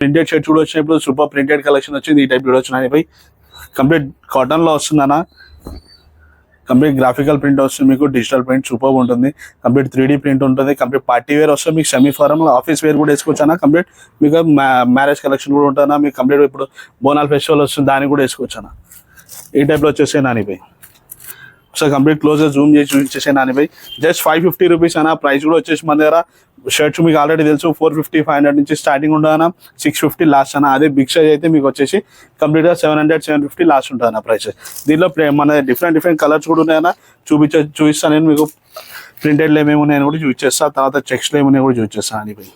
Printed shirts కూడా వచ్చినప్పుడు super printed collection వచ్చింది. ఈ టైప్ కూడా వచ్చినాయి బై. కంప్లీట్ కాటన్లో వస్తుందన్న. కంప్లీట్ గ్రాఫికల్ ప్రింట్ వస్తుంది మీకు, డిజిటల్ ప్రింట్ సూపర్ ఉంటుంది. కంప్లీట్ 3D ప్రింట్ ఉంటుంది. కంప్లీట్ పార్టీ వేర్ వస్తుంది మీకు, సెమీ ఫార్మల్ ఆఫీస్ వేర్ కూడా వేసుకోవచ్చు అన్న. కంప్లీట్ మీకు మ్యారేజ్ కలెక్షన్ కూడా ఉంటుందా మీకు. కంప్లీట్ ఇప్పుడు బోనాల్ ఫెస్టివల్ వస్తుంది, దానికి కూడా వేసుకోవచ్చు అన్న. ఈ టైప్లో వచ్చేసే నానిపై ఒకసారి కంప్లీట్ క్లోజ్గా జూమ్ చేసి చూపించేసే నానిపై. జస్ట్ 550 రూపీస్ అన్న. ప్రైస్ కూడా వచ్చేసి మన దగ్గర షర్ట్స్ మీకు ఆల్రెడీ తెలుసు 450 500 నుంచి స్టార్టింగ్ ఉంటుందన్న. 650 లాస్ట్ అన్న. అదే బిగ్ సైజ్ అయితే మీకు వచ్చేసి కంప్లీట్గా 700 750 లాస్ట్ ఉంటుంది అన్న ప్రైస్. దీనిలో మన డిఫరెంట్ కలర్స్ కూడా ఉన్నాయన్న. చూపిస్తాను నేను మీకు. ప్రింటెడ్లో ఏమేమి ఉన్నాయని కూడా చూపించేస్తాను. తర్వాత చెక్స్లో ఏమున్నాయో కూడా చూపించేస్తాను అనిపై.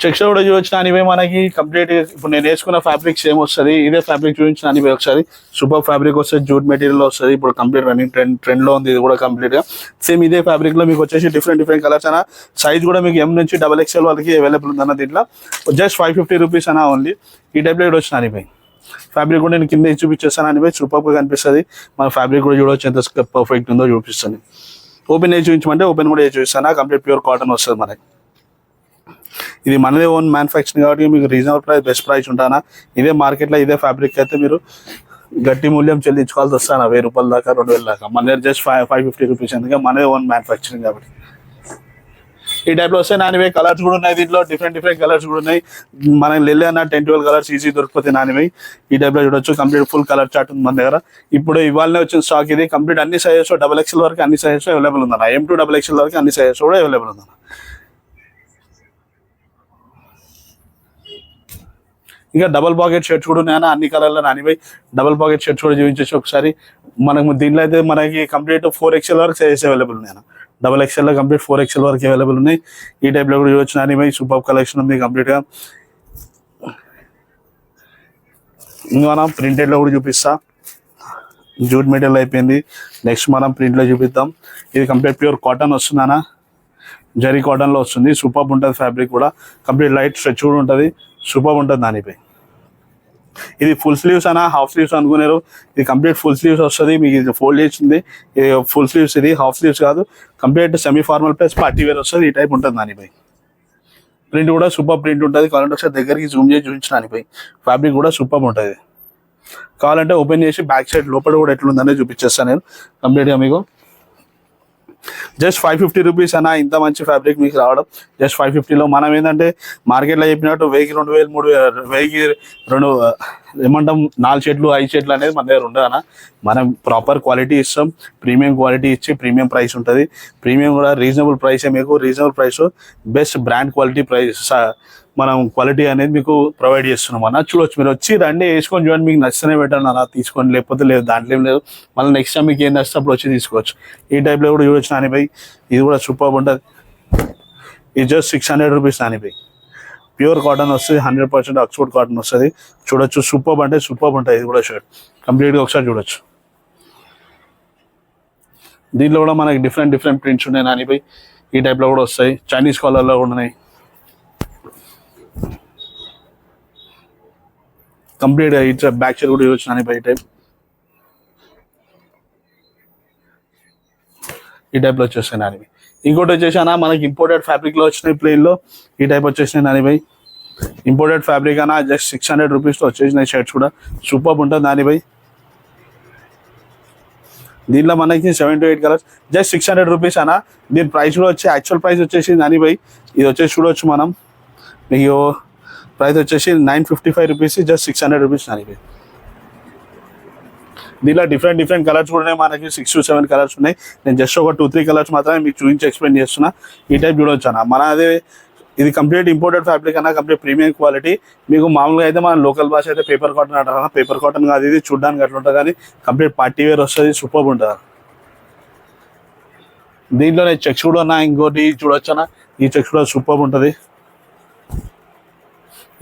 చెక్స్లో కూడా చూపించిన అనిపై మనకి కంప్లీట్ ఇప్పుడు నేను వేసుకున్న ఫ్యాబ్రిక్ సేమ్ వస్తుంది. ఇదే ఫ్యాబ్రిక్ చూపించిన అనిపై ఒకసారి. సూపర్ ఫ్యాబ్రిక్ వస్తుంది, జూట్ మెటీరియల్ వస్తుంది. ఇప్పుడు కంప్లీట్ రన్నింగ్ ట్రెండ్లో ఉంది ఇది కూడా కంప్లీట్గా. సేమ్ ఇదే ఫ్యాబ్రిక్లో మీకు వచ్చేసి డిఫరెంట్ కలర్స్ అన్న. సైజ్ కూడా మీకు M నుంచి XXL వాళ్ళకి అవైలబుల్ ఉందన్న. దీంట్లో జస్ట్ 550 రూపీస్ అన్న ఓన్లీ. ఈ టైప్లో కూడా వచ్చిన అనిపై. ఫ్యాబ్రిక్ కూడా నేను కింద చూపించేస్తాను అనిపై. సూపర్గా కనిపిస్తుంది. మన ఫ్యాబ్రిక్ కూడా చూడవచ్చు ఎంత పర్ఫెక్ట్ ఉందో చూపిస్తుంది. ఓపెన్ ఏజ్ చూపించమంటే ఓపెన్ కూడా ఏజ్ చూపిస్తాను. కంప్లీట్ ప్యూర్ కాటన్ వస్తుంది మనకి. ఇది మనదే ఓన్ మ్యానుఫ్యాక్చరింగ్ కాబట్టి మీకు రీజనబుల్ ప్రైస్, బెస్ట్ ప్రైస్ ఉంటానా. ఇదే మార్కెట్లో ఇదే ఫ్యాబ్రిక్ అయితే మీరు గట్టి మూల్యం చెల్లించుకోవాల్సి వస్తాను. 1000 రూపాయల దాకా 2000 దాకా. మన దగ్గర జస్ట్ 550 రూపీస్. ఎందుకంటే మనదే ఓన్ మ్యానుఫ్యాక్చరింగ్ కాబట్టి. ఈ టైప్లో వస్తే నానివే కలర్స్ కూడా ఉన్నాయి. దీంట్లో డిఫరెంట్ కలర్స్ కూడా ఉన్నాయి. మనకి వెళ్ళి అన్న 10-12 కలర్స్ ఈజీ దొరికిపోతాయి నానివే. ఈ టైప్లో చూడొచ్చు. కంప్లీట్ ఫుల్ కలర్ చార్ట్ ఉంది మన దగ్గర. ఇప్పుడు ఇవాళనే వచ్చిన స్టాక్ ఇది. కంప్లీట్ అన్ని సైజెస్ XXL వరకు అన్ని సైజెస్ అవైలబుల్ ఉందన్న. M to XXL వరకు అన్ని సైజెస్ కూడా అవైలబుల్ ఉందన్న. ఇంకా డబల్ పాకెట్ షర్ట్స్ కూడా ఉన్నాయన్న. అన్ని కలర్లో నానిపై డబల్ పాకెట్ షర్ట్స్ కూడా చూపించేసి ఒకసారి. మనకు దీంట్లో అయితే మనకి కంప్లీట్ 4XL వరకు సైజెస్ అవైలబుల్ ఉన్నాయన్న. XXL కంప్లీట్ 4XL వరకు అవైలబుల్ ఉన్నాయి. ఈ టైప్లో కూడా చూడొచ్చు నానిపై. సూపర్ కలెక్షన్ ఉంది కంప్లీట్గా. ఇంకా మనం ప్రింటెడ్లో కూడా చూపిస్తా. జూట్ మెటీరియల్ అయిపోయింది. నెక్స్ట్ మనం ప్రింట్లో చూపిద్దాం. ఇది కంప్లీట్ ప్యూర్ కాటన్ వస్తుందన్న. జరీ కాటన్లో వస్తుంది. సూపర్ ఉంటుంది ఫ్యాబ్రిక్ కూడా. కంప్లీట్ లైట్ స్ట్రెచ్ కూడా ఉంటుంది. సూపర్ ఉంటుంది దానిపై. ఇది ఫుల్ స్లీవ్స్ అన్న, హాఫ్ స్లీవ్స్ అనుకున్నారు. ఇది కంప్లీట్ ఫుల్ స్లీవ్స్ వస్తుంది మీకు. ఇది ఫోల్డ్ చేసింది ఇది ఫుల్ స్లీవ్స్. ఇది హాఫ్ స్లీవ్స్ కాదు. Complete semi formal plus party wear వస్తుంది. ఈ టైప్ ఉంటుంది దానిపై. ప్రింట్ కూడా సూపర్ ప్రింట్ ఉంటుంది. కావాలంటే ఒకసారి దగ్గరికి జూమ్ చేసి చూపించిన దానిపై. ఫ్యాబ్రిక్ కూడా సూపర్ ఉంటుంది. కావాలంటే ఓపెన్ చేసి బ్యాక్ సైడ్ లోపల కూడా ఎట్లుందనే చూపించేస్తాను నేను కంప్లీట్గా మీకు. జస్ట్ 550 రూపీస్ అన్న. ఇంత మంచి ఫ్యాబ్రిక్ మీకు రావడం జస్ట్ 550లో. మనం ఏంటంటే మార్కెట్లో చెప్పినట్టు 1000 2000 3000 2 ఏమంటాం 4 షర్ట్లు 5 షర్ట్లు అనేది మన దగ్గర ఉండదు అన్న. మనం ప్రాపర్ క్వాలిటీ ఇస్తాం. ప్రీమియం క్వాలిటీ ఇచ్చి ప్రీమియం ప్రైస్ ఉంటుంది. ప్రీమియం కూడా రీజనబుల్ ప్రైసే మీకు. Reasonable price best brand quality price మనం క్వాలిటీ అనేది మీకు ప్రొవైడ్ చేస్తున్నాం అన్న. చూడొచ్చు మీరు వచ్చి రండి, వేసుకొని చూడండి. మీకు నచ్చితేనే పెట్టండి అన్న, తీసుకోండి. లేకపోతే లేదు, దాంట్లో ఏం లేదు. మళ్ళీ నెక్స్ట్ టైం మీకు ఏం నచ్చితే అప్పుడు వచ్చి తీసుకోవచ్చు. ఈ టైప్లో కూడా చూడొచ్చు నానిపై. ఇది కూడా సూపర్ ఉంటుంది. ఇది జస్ట్ 600 రూపీస్ నానిపై. ప్యూర్ కాటన్ వస్తుంది. 100% ఆక్స్ఫోర్డ్ కాటన్ వస్తుంది. చూడొచ్చు. సూపర్ అంటే సూపర్ ఉంటుంది. ఇది కూడా షర్ట్ కంప్లీట్గా ఒకసారి చూడొచ్చు. దీంట్లో కూడా మనకి డిఫరెంట్ ప్రింట్స్ ఉన్నాయి నానిపై. ఈ టైప్లో కూడా వస్తాయి. చైనీస్ కాలర్లో కూడా ఉన్నాయి. కంప్లీట్గా ఇట్లా బ్యాక్ సైడ్ కూడా చూడొచ్చు నానిపై. ఈ టైప్లో వచ్చేస్తాయి నానిపై. ఇంకోటి వచ్చేసి అన్న మనకి ఇంపోర్టెడ్ ఫ్యాబ్రిక్లో వచ్చినాయి ప్లెయిన్లో. ఈ టైప్ వచ్చేసినాయి నానిపై. ఇంపోర్టెడ్ ఫ్యాబ్రిక్ అన్న జస్ట్ 600 రూపీస్లో వచ్చేసినాయి షర్ట్స్ కూడా. సూపర్ ఉంటుంది నానిపై. దీంట్లో మనకి 7 to 8 కలర్స్ జస్ట్ 600 రూపీస్ అన్న. దీని ప్రైస్ కూడా వచ్చి యాక్చువల్ ప్రైస్ వచ్చేసి నానిపై. ఇది వచ్చేసి చూడవచ్చు మనం. మీకు ప్రైస్ వచ్చేసి 955 రూపీస్. Just 600 rupees నానిపై. దీంట్లో డిఫరెంట్ కలర్స్ కూడా ఉన్నాయి. మనకి 6 to 7 కలర్స్ ఉన్నాయి. నేను జస్ట్ ఒక 2-3 కలర్స్ మాత్రమే మీకు చూపించి ఎక్స్ప్లెయిన్ చేస్తున్నా. ఈ టైప్ చూడవచ్చు అన్న. మన అదే ఇది కంప్లీట్ ఇంపోర్టెడ్ ఫ్యాబ్రిక్ అన్న. Complete premium quality. మీకు మామూలుగా అయితే మన లోకల్ భాష అయితే పేపర్ కాటన్ అంటారు అన్న. పేపర్ కాటన్ కాదు ఇది. చూడడానికి అట్లా ఉంటుంది కానీ కంప్లీట్ పార్టీ వేర్ వస్తుంది. సూపర్ ఉంటుంది. దీంట్లోనే చెక్స్ కూడా ఉన్నా. ఇంకోటి చూడొచ్చు అన్న. ఈ చెక్స్ కూడా సూపర్ ఉంటుంది.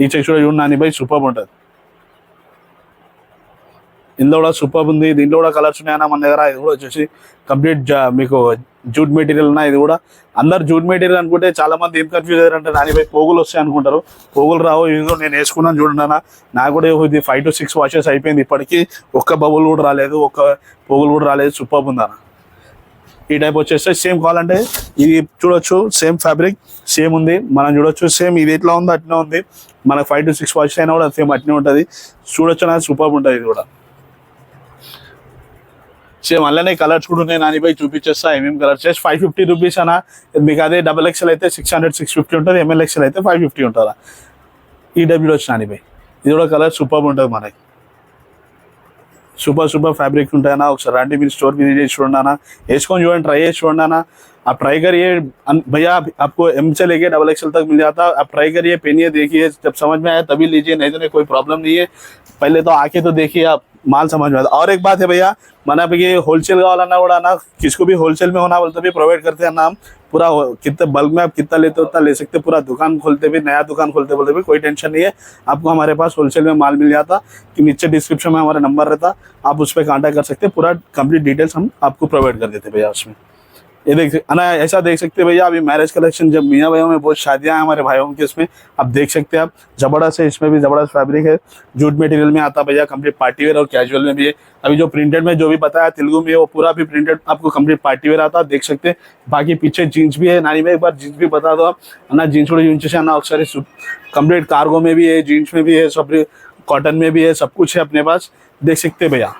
ఈ చెక్స్ కూడా చూడండి నానిపై. సూపర్ ఉంటుంది. ఇందులో కూడా సూపర్ ఉంది. దీంట్లో కూడా కలర్స్ ఉన్నాయన్న మన దగ్గర. ఇది కూడా వచ్చేసి కంప్లీట్ మీకు జూట్ మెటీరియల్ అన్న. ఇది కూడా అందరు జూట్ మెటీరియల్ అనుకుంటే చాలా మంది ఏం కన్ఫ్యూజ్ అయ్యారంటే దానిపై పోగులు వస్తాయి అనుకుంటారు. పోగులు రావు. ఇదిగో నేను వేసుకున్నాను చూడండి అన్న. నాకు కూడా ఇది 5 to 6 వాషెస్ అయిపోయింది. ఇప్పటికీ ఒక్క బబుల్ కూడా రాలేదు. ఒక్క పోగులు కూడా రాలేదు. సూపర్ ఉంది అన్న. ఈ టైప్ వచ్చేస్తే సేమ్ కావాలంటే ఇది చూడొచ్చు, సేమ్ ఫ్యాబ్రిక్ సేమ్ ఉంది, మనం చూడొచ్చు సేమ్ ఇది ఎట్లా ఉందో అట్నే ఉంది. మనకు 5 to 6 వాష్ అయినా కూడా సేమ్ అట్నే ఉంటుంది. చూడొచ్చు నాకు సూపర్ ఉంటుంది ఇది కూడా. సేమ్ అలానే కలర్స్ కూడా ఉన్నాయి నాని భాయ్, చూపించేస్తా ఏమేమి కలర్స్. జస్ట్ 550 రూపీస్ అన్న. మీకు అదే XXL అయితే 600-650 ఉంటుంది, MLXL అయితే 550 ఉంటుందా. ఈ డబ్ల్యూ వచ్చి నాని భాయ్, ఇది కూడా కలర్ సూపర్ ఉంటుంది మనకి. సూపర్ ఫ్యాబ్రిక్ ఉంటాయన్నా. ఒకసారి రండి మీరు స్టోర్ విజిట్ చేసి చూడండి అన్న, వేసుకొని చూడండి, ट्राई చేసి చూడండి అన్న. आप ट्राई करिए भैया, आपको M से लेके XXL तक मिल जाता. आप ट्राई करिए, पहनिए, देखिए, जब समझ में आया तभी लीजिए, नहीं तो नहीं, कोई प्रॉब्लम नहीं है. पहले तो आके तो देखिए, आप माल समझ में आता. और एक बात है भैया, मना ये होलसेल का वाला ना उड़ा ना, किसको भी होलसेल में होना बोलते भी प्रोवाइड करते हैं ना हम. पूरा कितने बल्क में आप कितना लेते हो उतना ले सकते. पूरा दुकान खोलते भी, नया दुकान खोलते बोलते भी कोई टेंशन नहीं है. आपको हमारे पास होलसेल में माल मिल जाता कि नीचे डिस्क्रिप्शन में हमारा नंबर रहता, आप उस पर कॉन्टैक्ट कर सकते. पूरा कंप्लीट डिटेल्स हम आपको प्रोवाइड कर देते भैया उसमें. ये देख ना, ऐसा देख सकते हैं भैया. अभी मैरिज कलेक्शन, जब मियाँ भाइयों में बहुत शादियां हैं हमारे भाइयों की, इसमें आप देख सकते हैं. आप जबरदस्त है, इसमें भी जबरदस्त फैब्रिक है, जूट मटेरियल में आता भैया. कंप्लीट पार्टी वेयर और कैजुअल में भी है. अभी जो प्रिंटेड में जो भी बताया तेलुगु में, वो पूरा भी प्रिंटेड आपको कंप्लीट पार्टी वेयर आता, देख सकते हैं. बाकी पीछे जीन्स भी है नानी में, एक बार जीन्स भी बता दो आप ना. जीन्स కూడా యూజ్ చేశాను ఒకసారి. कंप्लीट कार्गो में भी है, जीन्स में भी है, सब कॉटन में भी है, सब कुछ है अपने पास, देख सकते हैं भैया.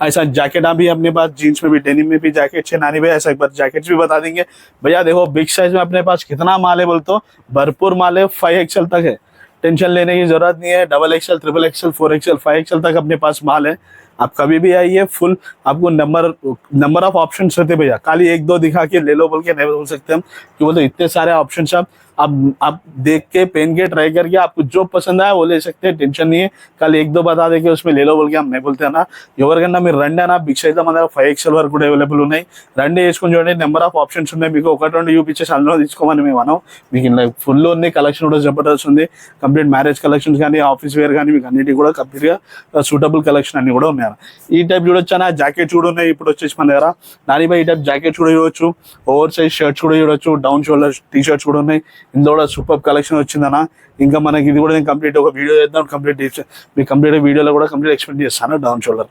ऐसा जैकेट भी अपने पास, जीन्स में भी, डेनिम में भी जैकेट है नानी भाई. ऐसा एक बार जैकेट्स भी बता देंगे भैया. देखो बिग साइज में अपने पास कितना माल है बोल तो भरपूर माल है. 5XL तक है, टेंशन लेने की जरूरत नहीं है. XXL, XXL, 4XL, 5XL तक अपने पास माल है. आप कभी भी आइए. फुल आपको नंबर ऑफ ऑप्शन रहते भैया. खाली 1-2 दिखा के ले लो बोल के नहीं बोल सकते हम, कि बोलते इतने सारे ऑप्शन आप देख के, पहन के, ट्राई करके आपको जो पसंद आया वो ले सकते हैं. टेंशन नहीं है. कल 1-2 बता दे के उसमें ले लो बोल के हम नहीं बोलते ना. ఎవరికన్నా మీరు రండి అన్న, బిగ్ సైజ్ మన దగ్గర 5XL వరకు కూడా అవైలబుల్ ఉన్నాయి. రండి, వేసుకొని చూడండి. నెంబర్ ఆఫ్ ఆప్షన్స్ ఉన్నాయి. మీకు 1-2 చూపించేసి అందులో తీసుకోమని మేము అనం. మీకు ఇలా ఫుల్ ఉంది, కలెక్షన్ కూడా జబర్దస్త్ ఉంది. కంప్లీట్ మ్యారేజ్ కలెక్షన్స్ కానీ, ఆఫీస్ వేర్ కానీ, మీకు అన్నిటి కూడా కంప్లీట్గా సూటబుల్ కలెక్షన్ అన్ని కూడా ఉన్నాయి. ఈ టైప్ చూడొచ్చు అన్న. జాకెట్స్ కూడా ఉన్నాయి ఇప్పుడు వచ్చేసి మన దగ్గర నాని భాయ్. ఈ టైప్ జాకెట్స్ కూడా చూడొచ్చు, ఓవర్ సైజ్ షర్ట్స్ కూడా చూడొచ్చు, డౌన్ షోల్డర్ టీ షర్ట్స్ కూడా ఉన్నాయి. ఇందులో కూడా సూపర్ కలెక్షన్ వచ్చిందన్న. ఇంకా మనకి ఇది కూడా నేను కంప్లీట్ ఒక వీడియో చేద్దాం. కంప్లీట్ మీకు కంప్లీట్ వీడియోలో కూడా కంప్లీట్ ఎక్స్ప్లెయిన్ చేస్తాను డౌన్ షోల్డర్.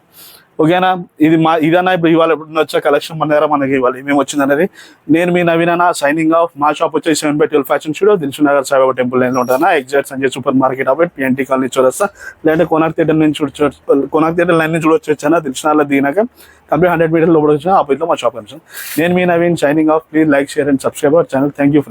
ఓకేనా. ఇదన్నా ఇప్పుడు ఇవాళ ఎప్పుడు వచ్చే కలెక్షన్ మన దగ్గర మనకి ఇవాళ ఏమేమి వచ్చింది అనేది. నేను మీ నవీన్ అన్న, సైనింగ్ ఆఫ్. మా షాప్ వచ్చేసి 7/12 fashion studio, Dilsukh Nagar Saibaba temple లైన్లో ఉంటాను. Exact Sanjay super market opposite PNT colony చూడొస్తా. లేదంటే కోనార్క్ థియేటర్ లైన్ నుంచి చూడొచ్చు. దిల్సుఖ్ నగర్లో దిగినాక కంప్లీట్ 100 మీటర్స్ లోపల వచ్చిన ఆపోజిట్లో మా షాప్ కనిపిస్తుంది. నేను మీ Naveen, signing off. Please like, share and subscribe our channel. Thank you friends.